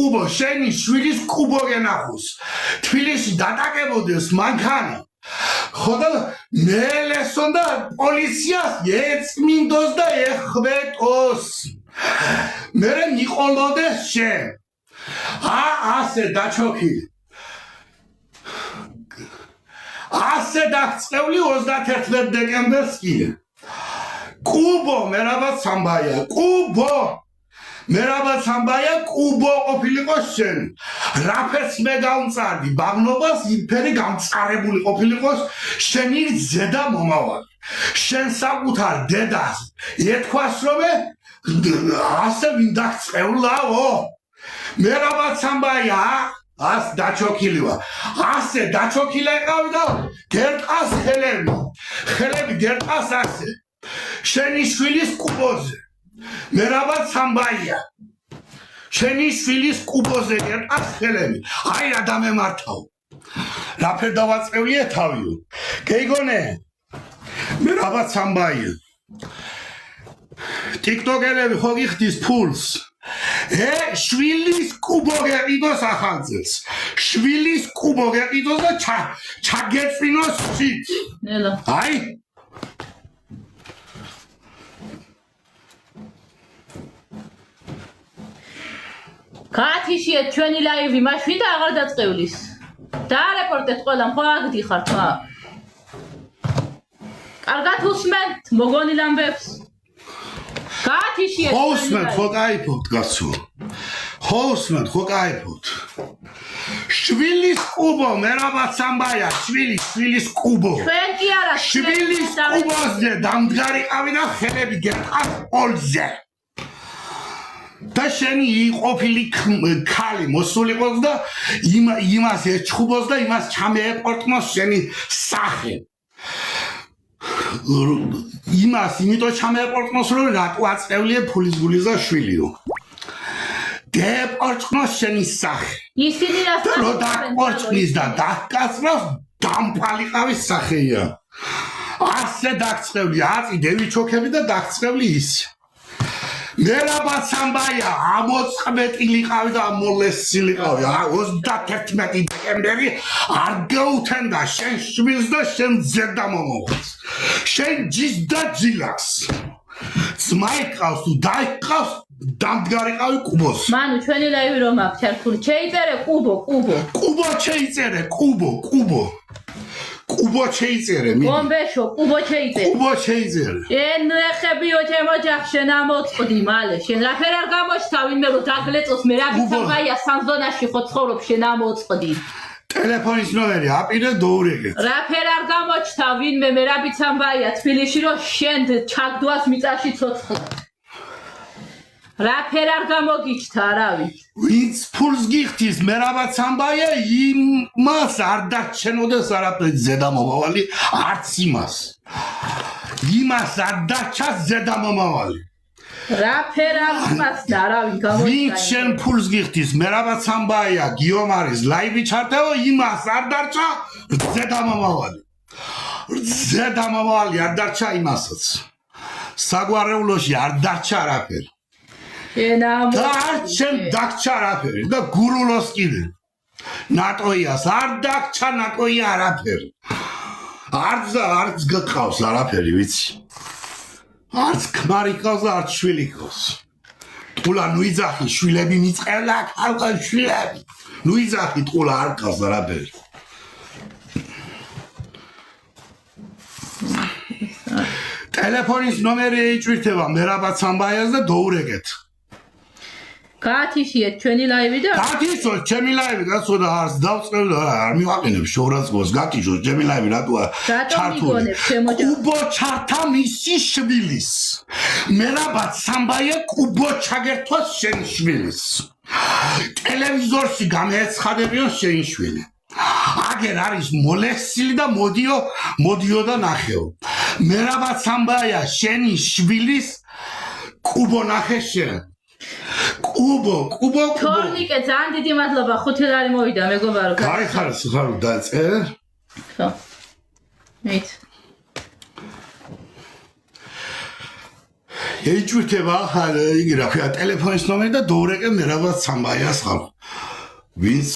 კუბო შენი შვილის კუბო გენახოს თბილისში დატაკებოდეს მანქანა ხოდა მელესონ და პოლიციას ეწმინდოს და ეხვეტოს მე მიყოლოდეს შენ ასე დაჩოქილი ასე დაგწეული 31 დეკემბერს კი კუბო მერაბა სამბაია კუბო მერაბა სამბაია კუბო ყოფილიყო შენ რაფერს მე გამწარდი ბაბნობას იმფერი გამწარებული ყოფილიყოს შენი ზედა მომავალი შენ საკუთარ დედას ეთქვას რომ ასე ვინ დაგწევლაო მერაბა სამბაია ას დაჩოქილივა ასე დაჩოქილა იყავი და გერტყას ხელები გერტყას ასე შენი შვილის კუბოზე მერაბა სამბაია შენი შვილის კუბოზე გერტყას ხელები აი რა დამემართავ რაფერ დავაწევლიე თავიო გეიგონე მერაბა სამბაია ტიკტოკელები ხო გიხდის ფულს შვილის კუბო გეყიდოს ახალძელს შვილის კუბო გეყიდოს და ჩაგეწვინოს შით აი კათიშია ჩვენი ლაივი მაშინ და აღარ დაწყევლის დაარეპორტეთ ყველამ ხო აგდიხარ ხა კარგად უსმენთ მოგონილ ამბებს კათიშია ხოსმენთ ხო кайფობთ გასულ ხოსმენთ ხო кайფობთ შვილის კუბო მერაბა სამბაია შვილის კუბო ჩვენ კი არა შვილის კუბოზე დამდგარიყავი და ხელები გერტყას პოლზე და შენი იყოფილი ქალი მოსულიყოს და იმას ეჩხუბოს და იმას ჩამეეპორტნოს შენი სახე იმას იმიტომ ჩამეეპორტნოს რომ რატო აწევლიე ფულის გულიზა შვილიო დეპორტნოს შენი სახე ისინი რო დაკორჭნის და დაკაცრავს დამფალიყავი სახეია ასე დაგწევლი აწი დევიჩოქები და დაგწევლი ის მერაბა სამბაია ამოწყმეტილიყავი და ამოლესილიყავი 31 დეკემბერი არ გაუთენდა შენ შვილს და შენ ზედა მომავალს შენ ჯის და ჯილას ძმაიყავს თუ დაიყავს დამდგარიყავი კუბოს მანუ ჩვენი ლაივი რომ აქვს ჩართული შეიწერე კუბო შეიწერე კუბო შეიწერე გომბეშო კუბო შეიწერე შენ ეხებიო ჩემო ჯახ შენ ამოწყდი მალე შენ რაფერ არ გამოჩთავ ვინმე რომ დაგლეწოს მე რა ვიცამაია სანზონაში ხო ცხოვრობ შენ ამოწყდი ტელეფონის ნომერი აპირე დოურეგეთ რაფერ არ გამოჩთავ ვინმე მე რა ვიცამაია თბილისში რომ შენ ჩაგდვას მიწაში ცოცხლად რაფერ არ გამოგიჩთა არავინ ვინც ფულს გიხდის მერაბა სამბაია იმას არ დარჩენოდეს არაფერი ზედა მომავალი არც იმას არ დარჩას ზედა მომავალი რაფერ არ იმასდა არავინ გამოჩთა ვინც შენ ფულს გიხდის მერაბა სამბაია გიომარის ლაივი ჩართეო იმას არ დარჩა ზედა მომავალი არ დარჩა იმასაც საგვარეულოში არ დარჩა არაფერი დარჩენ დაგჩა არაფერი და გურულოს კიდე ნატოიას არ დაგჩა ნატოია არაფერი არც გყავს არაფერი ვიცი არც ქმარი ყავს და არც შვილი ყავს ტყულა ნუ იძახი შვილები მიწყევლა ხალხა შვილები ნუ იძახი ტყულა არ ყავს არაფერი ტელეფონის ნომერი ეჭვირთება მერაბა სამბაიას და დოურეგეთ კათიშია ჩვენი ლაივი და გათიშო ჩემი ლაივი გასულა არს დავწყევ არ მივაყენებ შოვრაცგოს გათიშო ჩემი ლაივი რატოა ჩართული კუბო ჩართა მისი შვილის მერაბა სამბაია კუბო ჩაგერთვას შენ შვილის ტელევიზორში გამეეცხადებიო შენ შვილი აგერ არის მოლესილი და მოდიო და ნახეო მერაბა სამბაია შენი შვილის კუბო ნახე შენ კუბო თორნიკე ძალიან დიდი მადლობა 5 ლარი მოვიდა მეგობარო გაიხარ ხარ დაწერ ხო მით ეჭვირთება ახალ იგი რა ქვია ტელეფონის ნომერი და დოურეკე მერაბად სამბაიას ხალხო ვინც